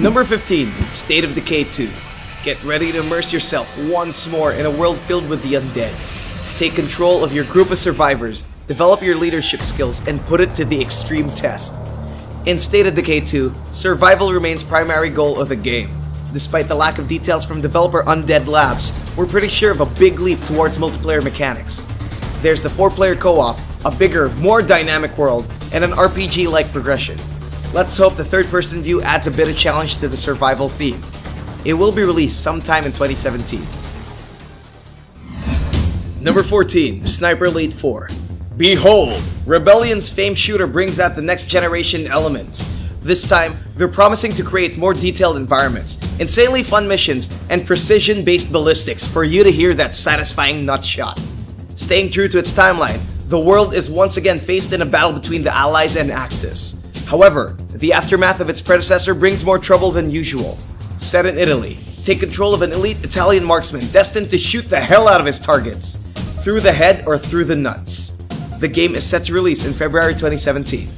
Number 15, State of Decay 2. Get ready to immerse yourself once more in a world filled with the undead. Take control of your group of survivors, develop your leadership skills, and put it to the extreme test. In State of Decay 2, survival remains primary goal of the game. Despite the lack of details from developer Undead Labs, we're pretty sure of a big leap towards multiplayer mechanics. There's the 4-player co-op, a bigger, more dynamic world, and an RPG-like progression. Let's hope the third-person view adds a bit of challenge to the survival theme. It will be released sometime in 2017. Number 14, Sniper Elite 4. Behold! Rebellion's famed shooter brings out the next generation elements. This time, they're promising to create more detailed environments, insanely fun missions, and precision-based ballistics for you to hear that satisfying nut shot. Staying true to its timeline, the world is once again faced in a battle between the Allies and Axis. However, the aftermath of its predecessor brings more trouble than usual. Set in Italy, take control of an elite Italian marksman destined to shoot the hell out of his targets, through the head or through the nuts. The game is set to release in February 2017.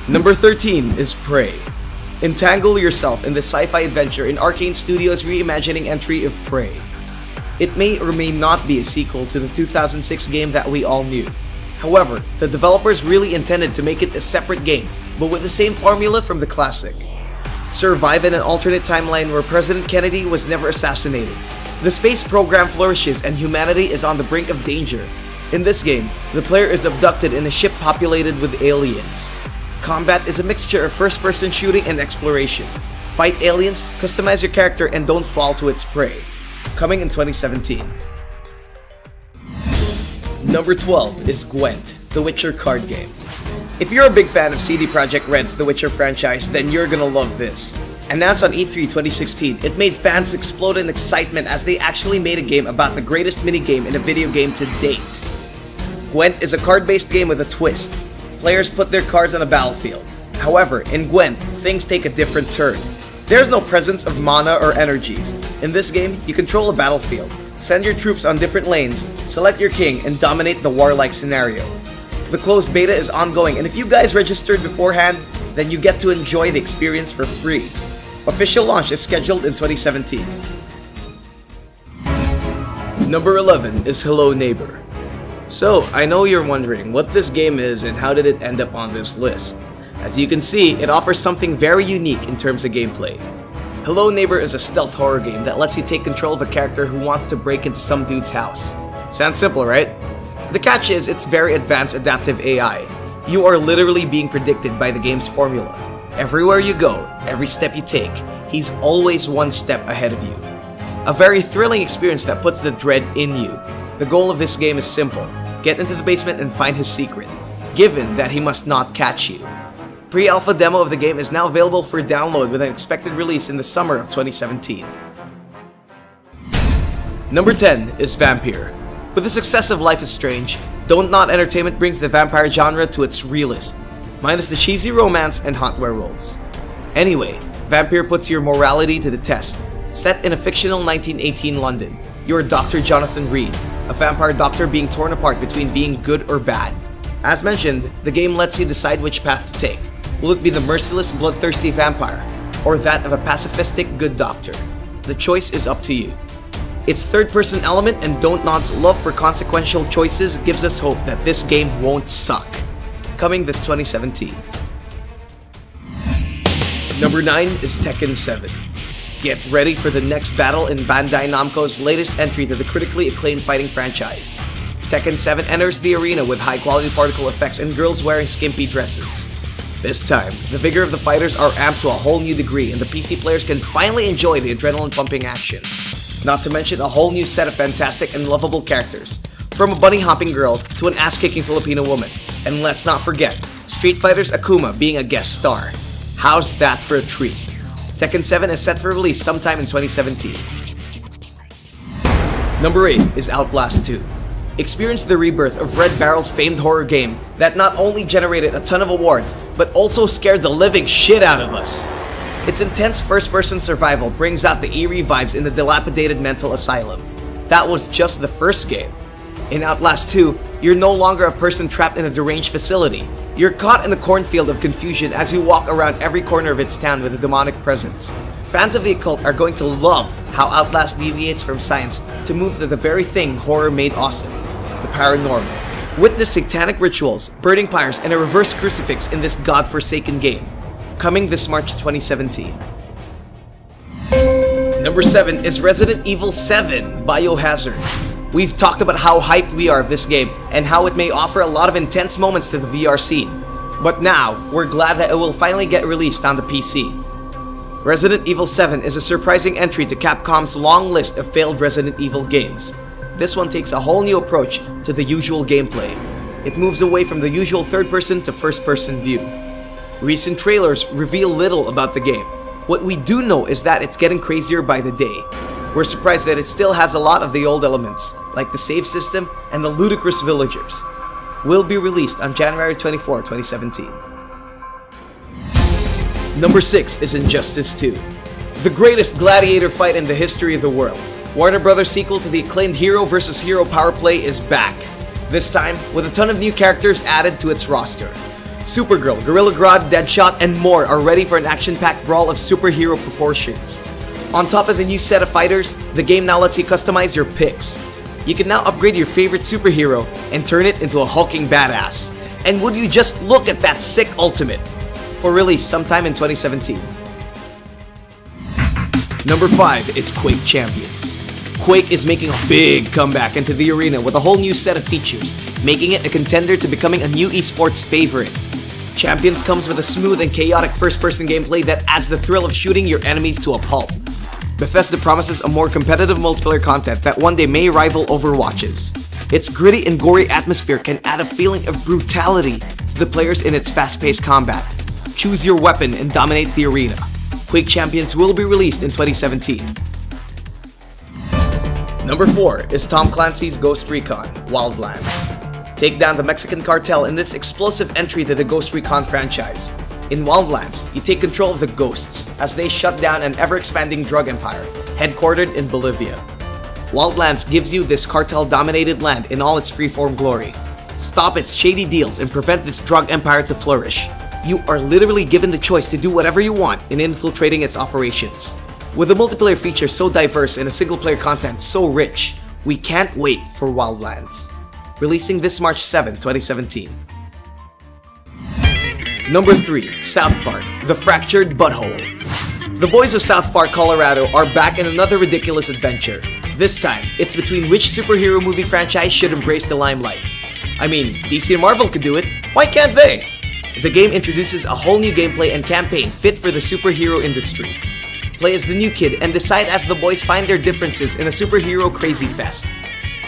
Number 13 is Prey. Entangle yourself in the sci-fi adventure in Arcane Studios' reimagining entry of Prey. It may or may not be a sequel to the 2006 game that we all knew. However, the developers really intended to make it a separate game, but with the same formula from the classic. Survive in an alternate timeline where President Kennedy was never assassinated. The space program flourishes and humanity is on the brink of danger. In this game, the player is abducted in a ship populated with aliens. Combat is a mixture of first-person shooting and exploration. Fight aliens, customize your character, and don't fall to its prey. Coming in 2017. Number 12 is Gwent, The Witcher card game. If you're a big fan of CD Projekt Red's The Witcher franchise, then you're gonna love this. Announced on E3 2016, it made fans explode in excitement as they actually made a game about the greatest minigame in a video game to date. Gwent is a card-based game with a twist. Players put their cards on a battlefield. However, in Gwent, things take a different turn. There's no presence of mana or energies. In this game, you control a battlefield, send your troops on different lanes, select your king, and dominate the warlike scenario. The closed beta is ongoing, and if you guys registered beforehand, then you get to enjoy the experience for free. Official launch is scheduled in 2017. Number 11 is Hello Neighbor. So, I know you're wondering what this game is and how did it end up on this list. As you can see, it offers something very unique in terms of gameplay. Hello Neighbor is a stealth horror game that lets you take control of a character who wants to break into some dude's house. Sounds simple, right? The catch is it's very advanced adaptive AI. You are literally being predicted by the game's formula. Everywhere you go, every step you take, he's always one step ahead of you. A very thrilling experience that puts the dread in you. The goal of this game is simple. Get into the basement and find his secret, given that he must not catch you. Pre-alpha demo of the game is now available for download with an expected release in the summer of 2017. Number 10 is Vampire. With the success of Life is Strange, Don't Not Entertainment brings the vampire genre to its realest, minus the cheesy romance and hot werewolves. Anyway, Vampire puts your morality to the test. Set in a fictional 1918 London, you're Dr. Jonathan Reed, a vampire doctor being torn apart between being good or bad. As mentioned, the game lets you decide which path to take. Will it be the merciless, bloodthirsty vampire, or that of a pacifistic good doctor? The choice is up to you. Its third-person element and Don't Not's love for consequential choices gives us hope that this game won't suck. Coming this 2017. Number 9 is Tekken 7. Get ready for the next battle in Bandai Namco's latest entry to the critically acclaimed fighting franchise. Tekken 7 enters the arena with high-quality particle effects and girls wearing skimpy dresses. This time, the vigor of the fighters are amped to a whole new degree and the PC players can finally enjoy the adrenaline-pumping action. Not to mention a whole new set of fantastic and lovable characters, from a bunny-hopping girl to an ass-kicking Filipino woman. And let's not forget, Street Fighter's Akuma being a guest star. How's that for a treat? Tekken 7 is set for release sometime in 2017. Number 8 is Outlast 2. Experience the rebirth of Red Barrel's famed horror game that not only generated a ton of awards, but also scared the living shit out of us. Its intense first-person survival brings out the eerie vibes in the dilapidated mental asylum. That was just the first game. In Outlast 2, you're no longer a person trapped in a deranged facility. You're caught in the cornfield of confusion as you walk around every corner of its town with a demonic presence. Fans of the occult are going to love how Outlast deviates from science to move to the very thing horror made awesome, the paranormal. Witness satanic rituals, burning pyres, and a reverse crucifix in this godforsaken game. Coming this March 2017. Number 7 is Resident Evil 7 Biohazard. We've talked about how hyped we are of this game and how it may offer a lot of intense moments to the VR scene. But now, we're glad that it will finally get released on the PC. Resident Evil 7 is a surprising entry to Capcom's long list of failed Resident Evil games. This one takes a whole new approach to the usual gameplay. It moves away from the usual third-person to first-person view. Recent trailers reveal little about the game. What we do know is that it's getting crazier by the day. We're surprised that it still has a lot of the old elements, like the save system and the ludicrous villagers. Will be released on January 24, 2017. Number 6 is Injustice 2. The greatest gladiator fight in the history of the world. Warner Bros. Sequel to the acclaimed Hero vs. Hero power play is back. This time, with a ton of new characters added to its roster. Supergirl, Gorilla Grodd, Deadshot, and more are ready for an action-packed brawl of superhero proportions. On top of the new set of fighters, the game now lets you customize your picks. You can now upgrade your favorite superhero and turn it into a hulking badass. And would you just look at that sick ultimate? For release sometime in 2017. Number 5 is Quake Champions. Quake is making a big comeback into the arena with a whole new set of features, making it a contender to becoming a new esports favorite. Champions comes with a smooth and chaotic first-person gameplay that adds the thrill of shooting your enemies to a pulp. Bethesda promises a more competitive multiplayer content that one day may rival Overwatch's. Its gritty and gory atmosphere can add a feeling of brutality to the players in its fast-paced combat. Choose your weapon and dominate the arena. Quake Champions will be released in 2017. Number 4 is Tom Clancy's Ghost Recon Wildlands. Take down the Mexican cartel in this explosive entry to the Ghost Recon franchise. In Wildlands, you take control of the Ghosts as they shut down an ever-expanding drug empire, headquartered in Bolivia. Wildlands gives you this cartel-dominated land in all its freeform glory. Stop its shady deals and prevent this drug empire to flourish. You are literally given the choice to do whatever you want in infiltrating its operations. With a multiplayer feature so diverse and a single-player content so rich, we can't wait for Wildlands. Releasing this March 7, 2017. Number 3, South Park, The Fractured Butthole. The boys of South Park, Colorado are back in another ridiculous adventure. This time, it's between which superhero movie franchise should embrace the limelight. I mean, DC and Marvel could do it, why can't they? The game introduces a whole new gameplay and campaign fit for the superhero industry. Play as the new kid and decide as the boys find their differences in a superhero crazy fest.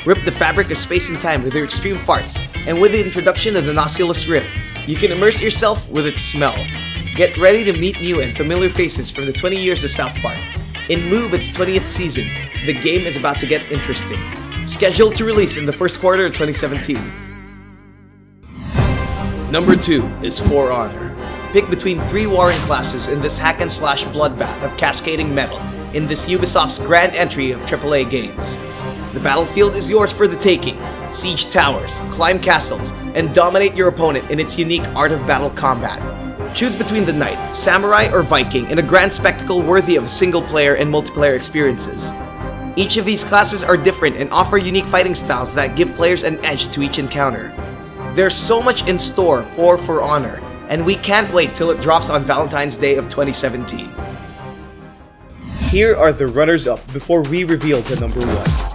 Rip the fabric of space and time with their extreme farts, and with the introduction of the Nautilus Rift, you can immerse yourself with its smell. Get ready to meet new and familiar faces from the 20 years of South Park. In lieu of its 20th season, the game is about to get interesting. Scheduled to release in the first quarter of 2017. Number 2 is For Honor. Pick between 3 warring classes in this hack-and-slash bloodbath of cascading metal in this Ubisoft's grand entry of AAA games. The battlefield is yours for the taking. Siege towers, climb castles, and dominate your opponent in its unique art of battle combat. Choose between the knight, samurai, or Viking in a grand spectacle worthy of single-player and multiplayer experiences. Each of these classes are different and offer unique fighting styles that give players an edge to each encounter. There's so much in store for Honor, and we can't wait till it drops on Valentine's Day of 2017. Here are the runners-up before we reveal the number 1.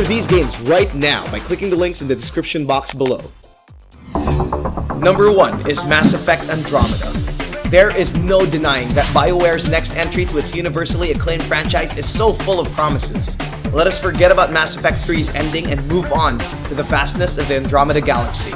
Pre-order these games right now by clicking the links in the description box below. Number 1 is Mass Effect Andromeda. There is no denying that BioWare's next entry to its universally acclaimed franchise is so full of promises. Let us forget about Mass Effect 3's ending and move on to the vastness of the Andromeda Galaxy.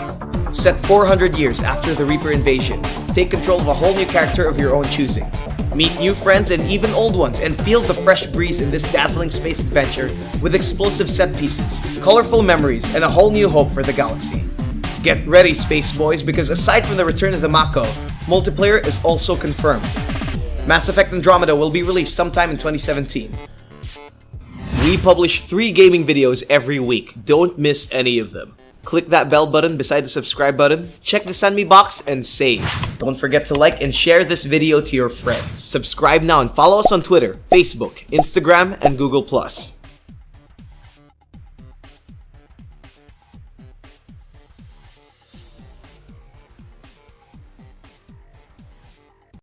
Set 400 years after the Reaper invasion, take control of a whole new character of your own choosing. Meet new friends and even old ones and feel the fresh breeze in this dazzling space adventure with explosive set pieces, colorful memories, and a whole new hope for the galaxy. Get ready, Space Boys, because aside from the return of the Mako, multiplayer is also confirmed. Mass Effect Andromeda will be released sometime in 2017. We publish 3 gaming videos every week. Don't miss any of them. Click that bell button beside the subscribe button, check the send me box, and save. Don't forget to like and share this video to your friends. Subscribe now and follow us on Twitter, Facebook, Instagram, and Google+.